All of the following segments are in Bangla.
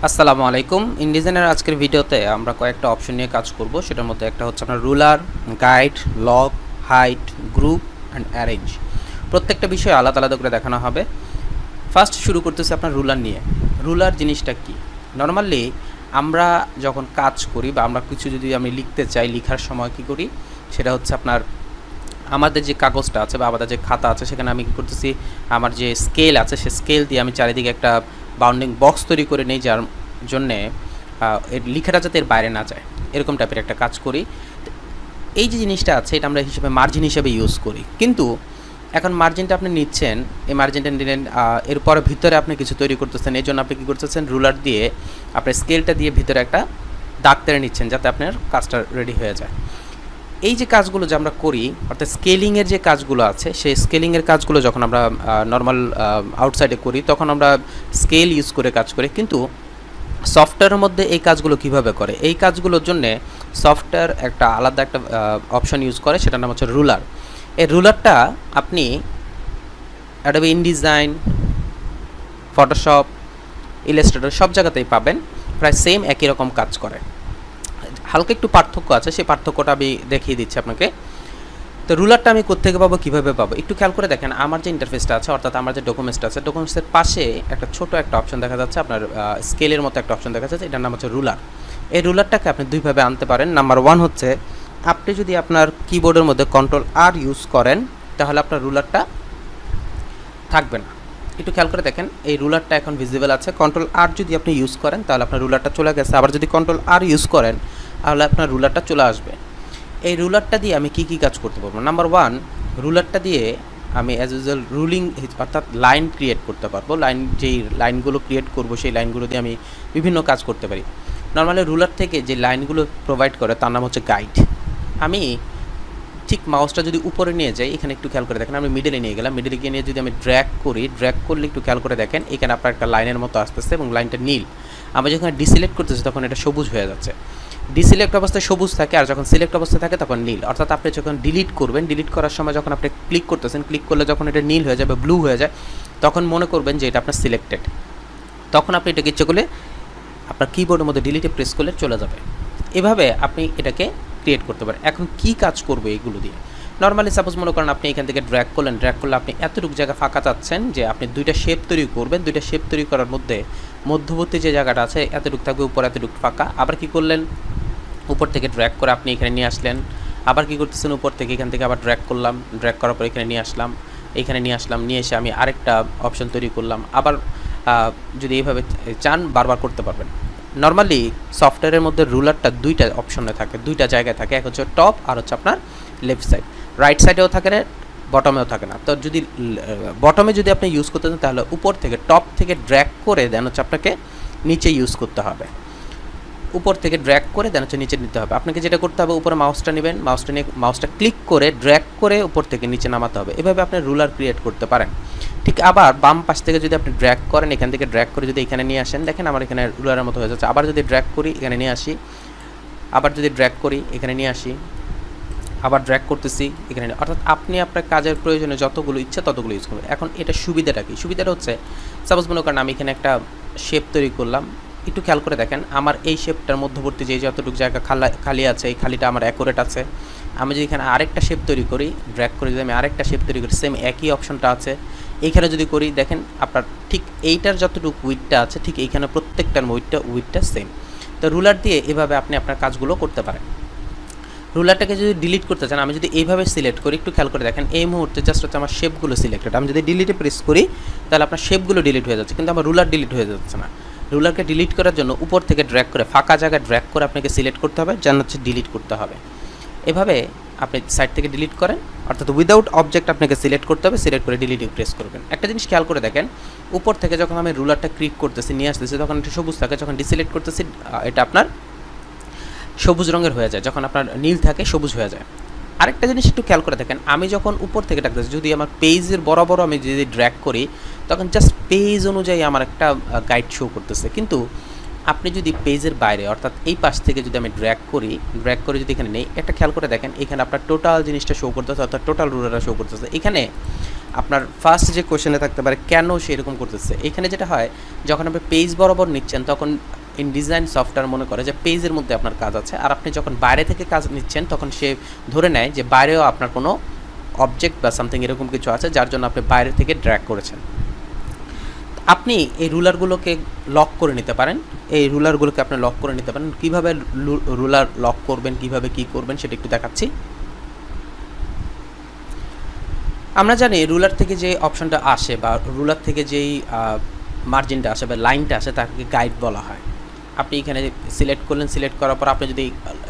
আসসালামু আলাইকুম। ইনডিজাইনের আজকের ভিডিওতে আমরা কয়েকটা অপশন নিয়ে কাজ করব। সেটার মধ্যে একটা হচ্ছে আপনার ruler, guide, log, height, group and arrange. প্রত্যেকটা বিষয় আলাদা আলাদা করে দেখানো হবে। ফার্স্ট শুরু করতেছি আপনার রুলার নিয়ে। রুলার জিনিসটা কি? নর্মালি আমরা যখন কাজ করি বা আমরা কিছু যদি আমি লিখতে চাই, লেখার সময় কী করি সেটা হচ্ছে আপনার আমাদের যে কাগজটা আছে বা আমাদের যে খাতা আছে সেখানে আমি কী করতেছি, আমার যে স্কেল আছে সে স্কেল দিয়ে আমি চারিদিকে একটা বাউন্ডিং বক্স তৈরি করে নেই, যার জন্যে এর লেখাটা যাতে এর বাইরে না যায়, এরকম টাইপের একটা কাজ করি। এই যে জিনিসটা আছে এটা আমরা হিসেবে মার্জিন হিসেবে ইউজ করি। কিন্তু এখন মার্জিনটা আপনি নিচ্ছেন, এই মার্জিনটা নিলেন, এরপরে ভিতরে আপনি কিছু তৈরি করতেছেন। এই জন্য আপনি কী করতেছেন, রুলার দিয়ে আপনার স্কেলটা দিয়ে ভিতরে একটা দাগ টেনে নিচ্ছেন যাতে আপনার কাজটা রেডি হয়ে যায়। এই যে কাজগুলো যে আমরা করি, অর্থাৎ স্কেলিংয়ের যে কাজগুলো আছে সেই স্কেলিংয়ের কাজগুলো যখন আমরা নর্মাল আউটসাইডে করি তখন আমরা স্কেল ইউজ করে কাজ করি। কিন্তু সফটওয়্যারের মধ্যে এই কাজগুলো কিভাবে করে, এই কাজগুলোর জন্যে সফটওয়্যার একটা আলাদা একটা অপশন ইউজ করে, সেটার নাম হচ্ছে রুলার। এই রুলারটা আপনি অ্যাডোবে ইনডিজাইন, ফটোশপ, ইলাস্ট্রেটর সব জায়গাতেই পাবেন, প্রায় সেম একই রকম কাজ করে। হালকা একটু পার্থক্য আছে, সেই পার্থক্যটা আমি দেখিয়ে দিচ্ছি আপনাকে। তো রুলারটা আমি কোত্থেকে পাবো, কীভাবে পাবো, একটু খেয়াল করে দেখেন। আমার যে ইন্টারফেসটা আছে, অর্থাৎ আমার যে ডকুমেন্টসটা আছে, ডকুমেন্টসের পাশে একটা ছোট একটা অপশন দেখা যাচ্ছে, আপনার স্কেলের মতো একটা অপশন দেখা যাচ্ছে, এটার নাম হচ্ছে রুলার। এই রুলারটাকে আপনি দুইভাবে আনতে পারেন। নাম্বার ওয়ান হচ্ছে, আপনি যদি আপনার কিবোর্ডের মধ্যে Ctrl+R ইউজ করেন তাহলে আপনার রুলারটা থাকবে না। একটু খেয়াল করে দেখেন, এই রুলারটা এখন ভিজিবল আছে। Ctrl+R যদি আপনি ইউজ করেন তাহলে আপনার রুলারটা চলে গেছে। আবার যদি Ctrl+R ইউজ করেন তাহলে আপনার রুলারটা চলে আসবে। এই রুলারটা দিয়ে আমি কি কাজ করতে পারবো? নাম্বার ওয়ান, রুলারটা দিয়ে আমি অ্যাজ ইউজুয়াল রুলিং অর্থাৎ লাইন ক্রিয়েট করতে পারবো। যেই লাইনগুলো ক্রিয়েট করব সেই লাইনগুলো দিয়ে আমি বিভিন্ন কাজ করতে পারি। নর্মালি রুলার থেকে যে লাইনগুলো প্রোভাইড করে তার নাম হচ্ছে গাইড। আমি ঠিক মাউসটা যদি উপরে নিয়ে যাই, এখানে একটু খেয়াল করে দেখেন, আমি মিডলে নিয়ে গেলাম, মিডলে গিয়ে নিয়ে যদি আমি ড্র্যাগ করি, ড্র্যাগ করলে একটু খেয়াল করে দেখেন এখানে আপনার একটা লাইনের মতো আসতেছে এবং লাইনটা নীল। আমরা যখন ডিসিলেক্ট করতেছি তখন এটা সবুজ হয়ে যাচ্ছে। ডিসিলেক্ট অবস্থায় সবুজ থাকে আর যখন সিলেক্ট অবস্থায় থাকে তখন নীল। অর্থাৎ আপনি যখন ডিলিট করবেন, ডিলিট করার সময় যখন আপনি ক্লিক করতেছেন, ক্লিক করলে যখন এটা নীল হয়ে যাবে, ব্লু হয়ে যায়, তখন মনে করবেন যে এটা আপনার সিলেক্টেড। তখন আপনি এটাকে ইচ্ছে করলে আপনার কিবোর্ডের মধ্যে ডিলিটে প্রেস করলে চলে যাবে। এভাবে আপনি এটাকে ক্রিয়েট করতে পারেন। এখন কি কাজ করবে এইগুলো দিয়ে? নর্মালি সাপোজ মনে করেন আপনি এখান থেকে ড্র্যাগ করলেন, ড্র্যাগ করলে আপনি এতটুকু জায়গা ফাঁকা চাচ্ছেন যে আপনি দুইটা শেপ তৈরি করবেন। দুইটা শেপ তৈরি করার মধ্যে মধ্যবর্তী যে জায়গাটা আছে এতটুকু থাকবে, উপর এতটুকু ফাঁকা। আবার কি করলেন, উপর থেকে ড্র্যাগ করে আপনি এখানে নিয়ে আসলেন। আবার কি করতেছেন, উপর থেকে এখান থেকে আবার ড্র্যাগ করলাম, ড্র্যাগ করার পর এখানে নিয়ে আসলাম, এখানে নিয়ে আসলাম, নিয়ে এসে আমি আরেকটা অপশন তৈরি করলাম। আবার যদি এইভাবে চান বারবার করতে পারবেন। নর্মালি সফটওয়্যারের মধ্যে রুলারটা দুইটা অপশনে থাকে, দুইটা জায়গায় থাকে, এক হচ্ছে টপ আর হচ্ছে আপনার লেফট সাইড। রাইট সাইডেও থাকে না, বটমেও থাকে না। তো যদি বটমে যদি আপনি ইউজ করতে চান তাহলে উপর থেকে টপ থেকে ড্র্যাগ করে দেন হচ্ছে আপনাকে নিচে ইউজ করতে হবে। উপর থেকে ড্র্যাগ করে দেন হচ্ছে নিচে নিতে হবে। আপনাকে যেটা করতে হবে, উপরে মাউসটা নেবেন, মাউসটা নিয়ে মাউসটা ক্লিক করে ড্র্যাগ করে উপর থেকে নিচে নামাতে হবে। এভাবে আপনি রুলার ক্রিয়েট করতে পারেন। ঠিক আবার বাম পাশ থেকে যদি আপনি ড্র্যাগ করেন, এখান থেকে ড্র্যাগ করে যদি এখানে নিয়ে আসেন, দেখেন আমার এখানে রুলারের মতো হয়ে যাচ্ছে। আবার যদি ড্র্যাগ করি এখানে নিয়ে আসি, আবার যদি ড্র্যাগ করি এখানে নিয়ে আসি, আবার ড্র্যাগ করতেছি এখানে, অর্থাৎ আপনি আপনার কাজের প্রয়োজনে যতগুলো ইচ্ছা ততগুলো ইউজ করবেন। এখন এটা সুবিধাটা কি? সুবিধাটা হচ্ছে, সাপোজ মনে করেন আমি এখানে একটা শেপ তৈরি করলাম। একটু খেয়াল করে দেখেন, আমার এই শেপটার মধ্যবর্তী যে যতটুকু জায়গা খালি আছে, এই খালিটা আমার অ্যাকুরেট আছে। আমি যদি এখানে আরেকটা শেপ তৈরি করি, ড্র্যাগ করে যদি আমি আরেকটা শেপ তৈরি করি, সেম একই অপশনটা আছে। এইখানে যদি করি দেখেন আপনার ঠিক এইটার যতটুকু উইডটা আছে ঠিক এইখানে প্রত্যেকটার উইডটা সেম। তো রুলার দিয়ে এভাবে আপনি আপনার কাজগুলো করতে পারেন। রুলারটাকে যদি ডিলিট করতে চান, আমি যদি এইভাবে সিলেক্ট করি, একটু খেয়াল করে দেখেন এই মুহূর্তে জাস্ট হচ্ছে আমার শেপগুলো সিলেক্টেড। আমি যদি ডিলিটে প্রেস করি তাহলে আপনার শেপগুলো ডিলিট হয়ে যাচ্ছে, কিন্তু আমার রুলার ডিলিট হয়ে যাচ্ছে না। রুলারকে ডিলিট করার জন্য উপর থেকে ড্র্যাগ করে ফাঁকা জায়গায় ড্র্যাগ করে আপনাকে সিলেক্ট করতে হবে, যেন হচ্ছে ডিলিট করতে হবে। এভাবে আপনি সাইড থেকে ডিলিট করেন, অর্থাৎ উইদাউট অবজেক্ট আপনাকে সিলেক্ট করতে হবে, সিলেক্ট করে ডিলিটে প্রেস করবেন। একটা জিনিস খেয়াল করে দেখেন, উপর থেকে যখন আমি রুলারটা ক্লিক করতেছি, নিয়ে আসতেছি, তখন এটা সবুজ থাকে, যখন ডিসিলেক্ট করতেছি এটা আপনার সবুজ রঙের হয়ে যায়, যখন আপনার নীল থাকে সবুজ হয়ে যায়। আরেকটা জিনিস একটু খেয়াল করে দেখেন, আমি যখন উপর থেকে ডাকতেছি, যদি আমার পেজের বরাবর আমি যদি ড্র্যাগ করি তখন জাস্ট পেজ অনুযায়ী আমার একটা গাইড শো করতেছে। কিন্তু আপনি যদি পেজের বাইরে অর্থাৎ এই পাশ থেকে যদি আমি ড্র্যাগ করে যদি এখানে নেই, একটা খেয়াল করে দেখেন এখানে আপনার টোটাল জিনিসটা শো করতেছে, অর্থাৎ টোটাল রুলারটা শো করতেছে। এখানে আপনার ফার্স্ট যে কোশ্চেনে থাকতে পারে কেন সে এরকম করতেছে। এখানে যেটা হয়, যখন আপনি পেজ বরাবর নিচ্ছেন তখন ইনডিজাইন সফটওয়্যার মনে করে যে পেজের মধ্যে আপনার কাজ আছে, আর আপনি যখন বাইরে থেকে কাজ নিচ্ছেন তখন সে ধরে নেয় যে বাইরেও আপনার কোনো অবজেক্ট বা সামথিং এরকম কিছু আছে, যার জন্য আপনি বাইরে থেকে ড্র্যাগ করেছেন। আপনি এই রুলারগুলোকে লক করে নিতে পারেন। এই রুলারগুলোকে আপনি লক করে নিতে পারেন। কীভাবে রুলার লক করবেন, কীভাবে কী করবেন সেটা একটু দেখাচ্ছি। আমরা জানি রুলার থেকে যে অপশনটা আসে বা রুলার থেকে যেই মার্জিনটা আসে বা লাইনটা আসে তাকে গাইড বলা হয়। আপনি এখানে সিলেক্ট করলেন, সিলেক্ট করার পর আপনি যদি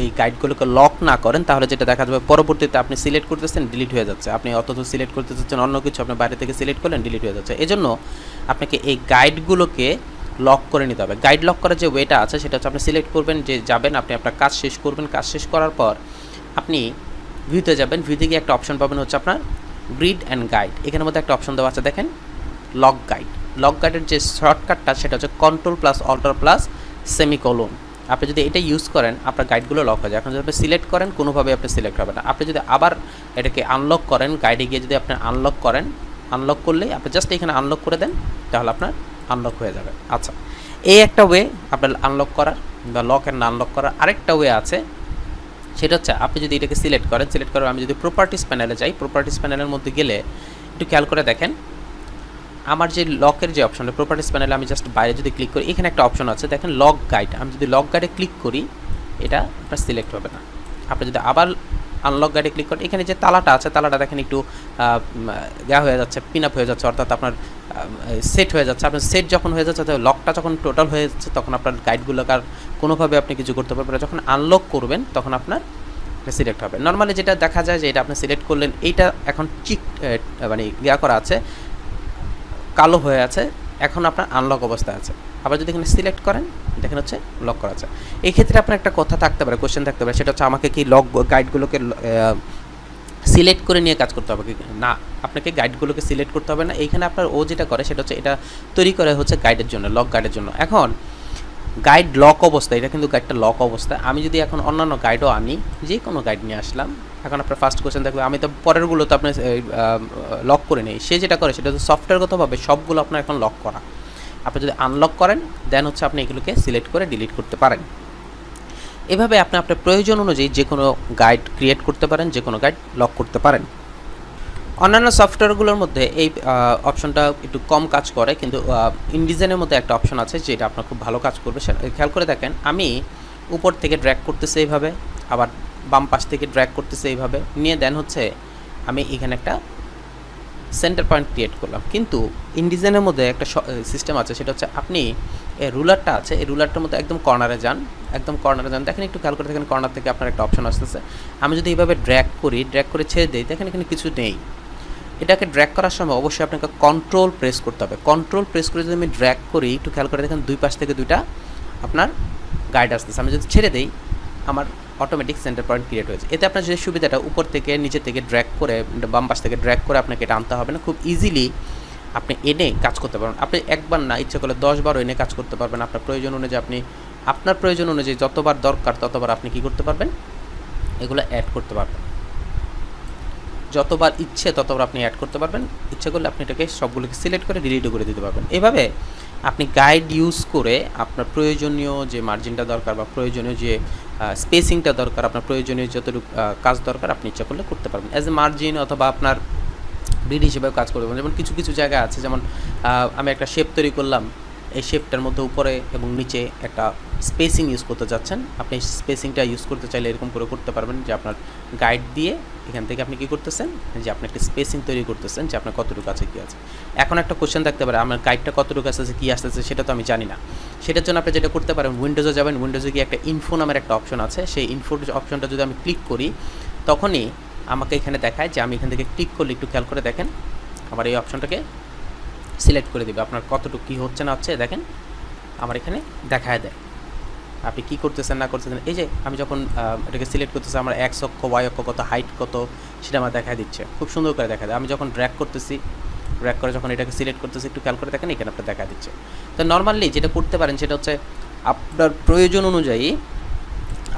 এই গাইডগুলোকে লক না করেন তাহলে যেটা দেখা যাবে পরবর্তীতে আপনি সিলেক্ট করতেছেন ডিলিট হয়ে যাচ্ছে। আপনি অথচ সিলেক্ট করতে চাচ্ছেন অন্য কিছু, আপনি বাইরে থেকে সিলেক্ট করলেন ডিলিট হয়ে যাচ্ছে। এজন্য আপনাকে এই গাইডগুলোকে লক করে নিতে হবে। গাইড লক করার যে ওয়েটা আছে সেটা হচ্ছে আপনি সিলেক্ট করবেন, যে যাবেন আপনি আপনার কাজ শেষ করবেন। কাজ শেষ করার পর আপনি ভিউতে যাবেন। ভিউতে গিয়ে একটা অপশন পাবেন হচ্ছে আপনার গ্রিড অ্যান্ড গাইড। এখানের মধ্যে একটা অপশন দেওয়া আছে দেখেন, লক গাইড। লক গাইডের যে শর্টকাটটা সেটা হচ্ছে Ctrl+Alt+সেমিকোলন। আপনি যদি এটা ইউজ করেন আপনার গাইডগুলো লক হয়ে যায়। এখন যদি আপনি সিলেক্ট করেন কোনোভাবে আপনি সিলেক্ট হবে না। আপনি যদি আবার এটাকে আনলক করেন, গাইডে গিয়ে যদি আপনি আনলক করেন, আনলক করলেই আপনি জাস্ট এখানে আনলক করে দেন তাহলে আপনার আনলক হয়ে যাবে। আচ্ছা, এই একটা ওয়ে আপনার আনলক করার বা লক অ্যান্ড আনলক করার। আরেকটা ওয়ে আছে, সেটা হচ্ছে আপনি যদি এটাকে সিলেক্ট করেন, সিলেক্ট করার আমি যদি প্রপার্টিস প্যানেলে যাই, প্রপার্টিস প্যানেলের মধ্যে গেলে একটু খেয়াল করে দেখেন আমার যে লকের যে অপশনটা প্রপার্টিস প্যানেলে আমি জাস্ট বাইরে যদি ক্লিক করি এখানে একটা অপশন আছে দেখেন লক গাইড। আমি যদি লক গাইডে ক্লিক করি এটা আপনার সিলেক্ট হবে না। আপনি যদি আবার আনলক গাইডে ক্লিক করেন এখানে যে তালাটা আছে তালাটা দেখেন একটু হয়ে যাচ্ছে, পিন আপ হয়ে যাচ্ছে, অর্থাৎ আপনার সেট হয়ে যাচ্ছে। আপনার সেট যখন হয়ে যাচ্ছে লকটা যখন টোটাল হয়ে যাচ্ছে তখন আপনার গাইডগুলোকে আর কোনোভাবে আপনি কিছু করতে পারবেন না। যখন আনলক করবেন তখন আপনার সিলেক্ট হবে। নর্মালি যেটা দেখা যায় যে এটা আপনি সিলেক্ট করলেন, এইটা এখন মানে করা আছে, কালো হয়ে আছে, এখন আপনার আনলক অবস্থায় আছে। আবার যদি এখানে সিলেক্ট করেন দেখেন হচ্ছে লক করা আছে। এই ক্ষেত্রে আপনার একটা কথা থাকতে পারে, কোশ্চেন থাকতে পারে, সেটা হচ্ছে আমাকে কি লক গাইডগুলোকে সিলেক্ট করে নিয়ে কাজ করতে হবে কি না। আপনাকে গাইডগুলোকে সিলেক্ট করতে হবে না। এইখানে আপনার ও যেটা করে সেটা হচ্ছে এটা তৈরি করে হচ্ছে গাইডের জন্য, লক গাইডের জন্য। এখন গাইড লক অবস্থা, এটা কিন্তু গাইডটা লক অবস্থা। আমি যদি এখন অন্যান্য গাইডও আনি, যে কোনো গাইড নিয়ে আসলাম, এখন আপনার ফার্স্ট কোশ্চেন থাকবে আমি তো পরেরগুলো তো আপনার লক করে নেই। সে যেটা করে সেটা হচ্ছে সফটওয়্যারগতভাবে সবগুলো আপনার এখন লক করা। আপনি যদি আনলক করেন দেন হচ্ছে আপনি এগুলোকে সিলেক্ট করে ডিলিট করতে পারেন। এভাবে আপনি আপনার প্রয়োজন অনুযায়ী যে কোনো গাইড ক্রিয়েট করতে পারেন, যে কোনো গাইড লক করতে পারেন। অন্যান্য সফটওয়্যারগুলোর মধ্যে এই অপশনটা একটু কম কাজ করে, কিন্তু ইনডিজাইনের মধ্যে একটা অপশন আছে যেটা আপনার খুব ভালো কাজ করবে। খেয়াল করে দেখেন আমি উপর থেকে ড্র্যাগ করতেছি এইভাবে, আবার বাম পাশ থেকে ড্র্যাগ করতেছি এইভাবে নিয়ে দেন হচ্ছে আমি এখানে একটা সেন্টার পয়েন্ট ক্রিয়েট করলাম। কিন্তু ইনডিজাইনের মধ্যে একটা সিস্টেম আছে, সেটা হচ্ছে আপনি এই রুলারটা আছে, এই রুলারটার মধ্যে একদম কর্নারে যান, একদম কর্নারে যান, দেখেন একটু খেয়াল করে দেখেন কর্নার থেকে আপনার একটা অপশন আসতেছে। আমি যদি এইভাবে ড্র্যাগ করে ছেড়ে দিই দেখেন এখানে কিছু নেই। এটাকে ড্র্যাগ করার সময় অবশ্যই আপনাকে কন্ট্রোল প্রেস করতে হবে। কন্ট্রোল প্রেস করে যদি আমি ড্র্যাগ করি একটু খেয়াল করে দেখেন দুই পাশ থেকে দুইটা আপনার গাইড আসতেছে। আমি যদি ছেড়ে দিই আমার অটোমেটিক সেন্টার পয়েন্ট ক্রিয়েট হয়েছে। এতে আপনার যে সুবিধাটা উপর থেকে নিচে থেকে ড্র্যাগ করে বাম পাশ থেকে ড্র্যাগ করে আপনাকে এটা আনতে হবে না, খুব ইজিলি আপনি এনে কাজ করতে পারবেন। আপনি একবার না ইচ্ছে করলে 10 বারও এনে কাজ করতে পারবেন। আপনার প্রয়োজন অনুযায়ী আপনার প্রয়োজন অনুযায়ী যতবার দরকার ততবার আপনি কী করতে পারবেন, এগুলো অ্যাড করতে পারবেন। যতবার ইচ্ছে ততবার আপনি অ্যাড করতে পারবেন। ইচ্ছে করলে আপনি এটাকে সবগুলোকে সিলেক্ট করে ডিলিটও করে দিতে পারবেন। এভাবে আপনি গাইড ইউজ করে আপনার প্রয়োজনীয় যে মার্জিনটা দরকার বা প্রয়োজনীয় যে স্পেসিংটা দরকার, আপনার প্রয়োজনীয় যতটুকু কাজ দরকার আপনি ইচ্ছা করলে করতে পারবেন। অ্যাজ এ মার্জিন অথবা আপনার গ্রিড হিসেবেও কাজ করতে পারবেন। যেমন কিছু কিছু জায়গা আছে, যেমন আমি একটা শেপ তৈরি করলাম, এই শেপটার মধ্যে উপরে এবং নিচে একটা স্পেসিং ইউজ করতে যাচ্ছেন, আপনি স্পেসিংটা ইউজ করতে চাইলে এরকম করে করতে পারবেন যে আপনার গাইড দিয়ে এখান থেকে আপনি কী করতেছেন, যে আপনি একটা স্পেসিং তৈরি করতেছেন যে আপনার কতটুকু আছে কী আছে। এখন একটা কোশ্চেন থাকতে পারে আমার গাইডটা কতটুকু আসতেছে কী আসতেছে সেটা তো আমি জানি না। সেটার জন্য আপনি যেটা করতে পারেন উইন্ডোজে যাবেন, উইন্ডোজে গিয়ে একটা ইনফো নামের একটা অপশন আছে, সেই ইনফো অপশনটা যদি আমি ক্লিক করি তখনই আমাকে এখানে দেখায় যে আমি এখান থেকে ক্লিক করলে একটু খেয়াল করে দেখেন আমার এই অপশনটাকে সিলেক্ট করে দেবে আপনার কতটুকু কী হচ্ছে না হচ্ছে দেখেন আমার এখানে দেখায় দেয় আপনি কী করতেছেন না করতেছেন। এই যে আমি যখন এটাকে সিলেক্ট করতেছি আমার এক্স অক্ষ ওয়াই অক্ষ কত, হাইট কত সেটা আমার দেখা দিচ্ছে, খুব সুন্দর করে দেখা দেয়। আমি যখন ড্র্যাগ করতেছি, ড্র্যাগ করে যখন এটাকে সিলেক্ট করতেছি একটু খেয়াল করে দেখেন এখানে আপনার দেখা দিচ্ছে। তো নর্মালি যেটা করতে পারেন সেটা হচ্ছে আপনার প্রয়োজন অনুযায়ী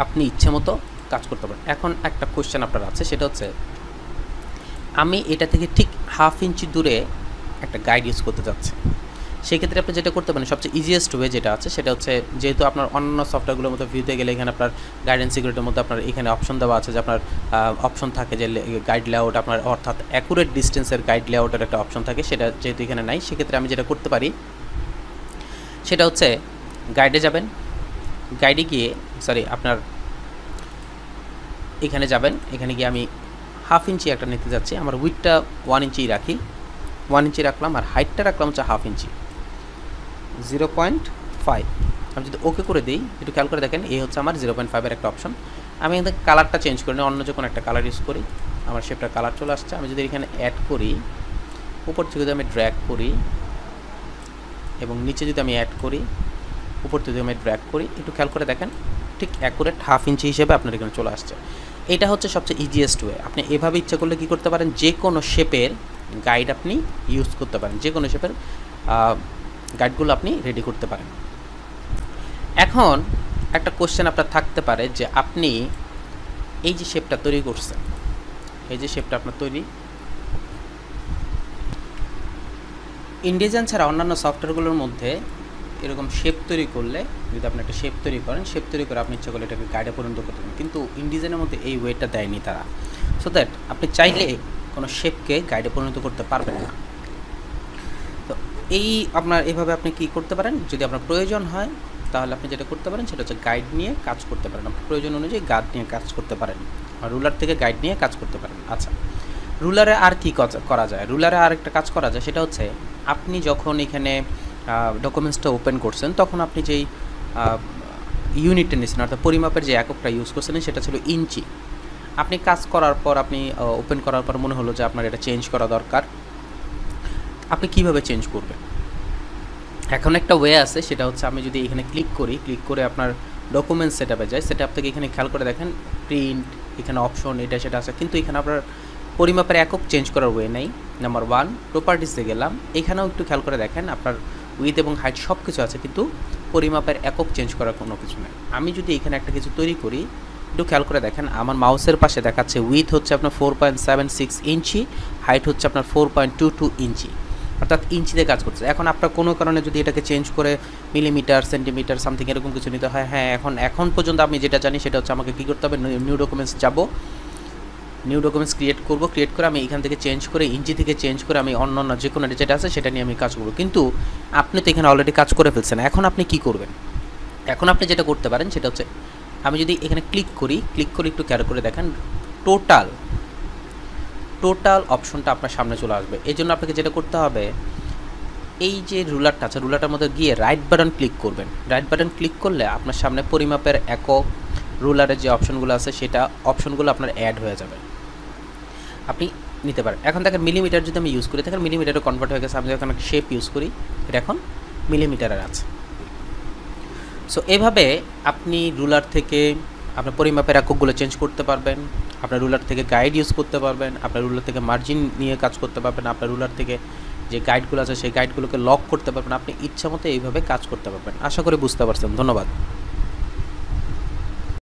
আপনি ইচ্ছে মতো কাজ করতে পারেন। এখন একটা কোশ্চেন আপনার আছে, সেটা হচ্ছে আমি এটা থেকে ঠিক হাফ ইঞ্চি দূরে একটা গাইড ইউজ করতে যাচ্ছে, সেক্ষেত্রে আপনি যেটা করতে পারেন সবচেয়ে ইজিয়েস্ট ওয়ে যেটা আছে সেটা হচ্ছে, যেহেতু আপনার অন্যান্য সফটওয়্যারগুলোর মধ্যে ভিউতে গেলে এখানে আপনার গাইডেন্স সিকিউরিটির মধ্যে আপনার এখানে অপশন দেওয়া আছে যে আপনার অপশন থাকে যে গাইড লেআউট আপনার, অর্থাৎ অ্যাকুরেট ডিস্টেন্সের গাইড লেআউটের একটা অপশন থাকে, সেটা যেহেতু এখানে নাই, সেক্ষেত্রে আমি যেটা করতে পারি সেটা হচ্ছে গাইডে যাবেন, গাইডে গিয়ে আপনার এখানে যাবেন, এখানে গিয়ে আমি হাফ ইঞ্চি একটা নিতে যাচ্ছি, আমার উইথটা 1 ইঞ্চি রাখি, 1 ইঞ্চি রাখলাম, আর হাইটটা রাখলাম হচ্ছে হাফ ইঞ্চি 0.5। আমি যদি ওকে করে দিই, একটু খেয়াল করে দেখেন, এই হচ্ছে আমার 0.5-এর একটা অপশন। আমি এখানে কালারটা চেঞ্জ করি না, অন্য যে কোনো একটা কালার ইউজ করি, আমার শেপটার কালার চলে আসছে। আমি যদি এখানে অ্যাড করি, উপর থেকে যদি আমি ড্র্যাগ করি এবং নিচে যদি আমি অ্যাড করি, উপর থেকে যদি আমি ড্র্যাগ করি, একটু খেয়াল করে দেখেন ঠিক অ্যাকুরেট হাফ ইঞ্চি হিসেবে আপনার এখানে চলে আসছে। এটা হচ্ছে সবচেয়ে ইজিয়েস্ট ওয়ে। আপনি এভাবে ইচ্ছা করলে কী করতে পারেন, যে কোনো শেপের গাইড আপনি ইউজ করতে পারেন, যে কোনো শেপের গাইডগুলো আপনি রেডি করতে পারেন। এখন একটা কোশ্চেন আপনার থাকতে পারে যে আপনি এই যে শেপটা তৈরি করছেন, এই যে শেপটা আপনার তৈরি, ইনডিজাইন ছাড়া অন্যান্য সফটওয়্যারগুলোর মধ্যে এরকম শেপ তৈরি করলে, যদি আপনি একটা শেপ তৈরি করেন, শেপ তৈরি করে আপনি ইচ্ছা করলে এটাকে গাইডে পরিণত করতে পারেন, কিন্তু ইনডিজাইনের মধ্যে এই ওয়েটা দেয়নি তারা, সো দ্যাট আপনি চাইলে কোনো শেপকে গাইডে পরিণত করতে পারবেন না। তো এই আপনার এইভাবে আপনি কি করতে পারেন, যদি আপনার প্রয়োজন হয় তাহলে আপনি যেটা করতে পারেন সেটা হচ্ছে গাইড নিয়ে কাজ করতে পারেন, আপনার প্রয়োজন অনুযায়ী গাইড নিয়ে কাজ করতে পারেন, আর রুলার থেকে গাইড নিয়ে কাজ করতে পারেন। আচ্ছা, রুলারে আর কি করা যায়, রুলারে আর একটা কাজ করা যায়, সেটা হচ্ছে আপনি যখন এখানে ডকুমেন্টসটা ওপেন করছেন, তখন আপনি যেই ইউনিটটা নিয়েছেন, অর্থাৎ পরিমাপের যে এককটা ইউজ করছেন সেটা ছিল ইঞ্চি। আপনি কাজ করার পর, আপনি ওপেন করার পর মনে হলো যে আপনার এটা চেঞ্জ করা দরকার, আপনি কিভাবে চেঞ্জ করবেন? এখন একটা ওয়ে আছে, সেটা হচ্ছে আমি যদি এখানে ক্লিক করি, ক্লিক করে আপনার ডকুমেন্টস সেটআপে যাই, সেটআপ থেকে এখানে খেয়াল করে দেখেন প্রিন্ট, এখানে অপশন এটা সেটা আছে, কিন্তু এখানে আপনার পরিমাপের একক চেঞ্জ করার ওয়ে নেই। নাম্বার 1, প্রপার্টিসে গেলাম, এখানেও একটু খেয়াল করে দেখেন আপনার উইথ এবং হাইট সব কিছু আছে, কিন্তু পরিমাপের একক চেঞ্জ করার কোনো কিছু নেই। আমি যদি এখানে একটা কিছু তৈরি করি, একটু খেয়াল করে দেখেন আমার মাউসের পাশে দেখাচ্ছে উইথ হচ্ছে আপনার 4.76 ইঞ্চি, হাইট হচ্ছে আপনার 4.22 ইঞ্চি, অর্থাৎ ইঞ্চিতে কাজ করছে। এখন আপনার কোনো কারণে যদি এটাকে চেঞ্জ করে মিলিমিটার, সেন্টিমিটার সামথিং এরকম কিছু নিতে হয়, হ্যাঁ, এখন পর্যন্ত আমি যেটা জানি সেটা হচ্ছে আমাকে কী করতে হবে, নিউ ডকুমেন্টস যাব, নিউ ডকুমেন্টস ক্রিয়েট করব, ক্রিয়েট করে আমি এখান থেকে চেঞ্জ করে, ইঞ্চি থেকে চেঞ্জ করে আমি অন্য যে কোনো যেটা আছে সেটা নিয়ে আমি কাজ করব। কিন্তু আপনি তো এখানে অলরেডি কাজ করে ফেলছেন, এখন আপনি কি করবেন? এখন আপনি যেটা করতে পারেন সেটা হচ্ছে, আমি যদি এখানে ক্লিক করি একটু খেয়াল করে দেখেন টোটাল অপশনটা আপনার সামনে চলে আসবে। এই জন্য আপনাকে যেটা করতে হবে, এই যে রুলারটা আছে, রুলারটার মধ্যে গিয়ে রাইট বাটন ক্লিক করবেন। রাইট বাটন ক্লিক করলে আপনার সামনে পরিমাপের একক, রুলারের যে অপশনগুলো আছে সেটা অপশনগুলো আপনার অ্যাড হয়ে যাবে, আপনি নিতে পারেন। এখন দেখেন মিলিমিটার যদি আমি ইউজ করি, দেখেন মিলিমিটারও কনভার্ট হয়ে গেছে। আমি যখন একটা শেপ ইউজ করি, এটা এখন মিলিমিটারের আছে। সো এভাবে আপনি রুলার থেকে আপনার পরিমাপের এককগুলো চেঞ্জ করতে পারবেন, আপনার রুলার থেকে গাইড ইউজ করতে পারবেন, আপনার রুলার থেকে মার্জিন নিয়ে কাজ করতে পারবেন, আপনার রুলার থেকে যে গাইডগুলো আছে সেই গাইডগুলোকে লক করতে পারবেন, আপনি ইচ্ছা মতো এইভাবে কাজ করতে পারবেন। আশা করি বুঝতে পারছেন। ধন্যবাদ।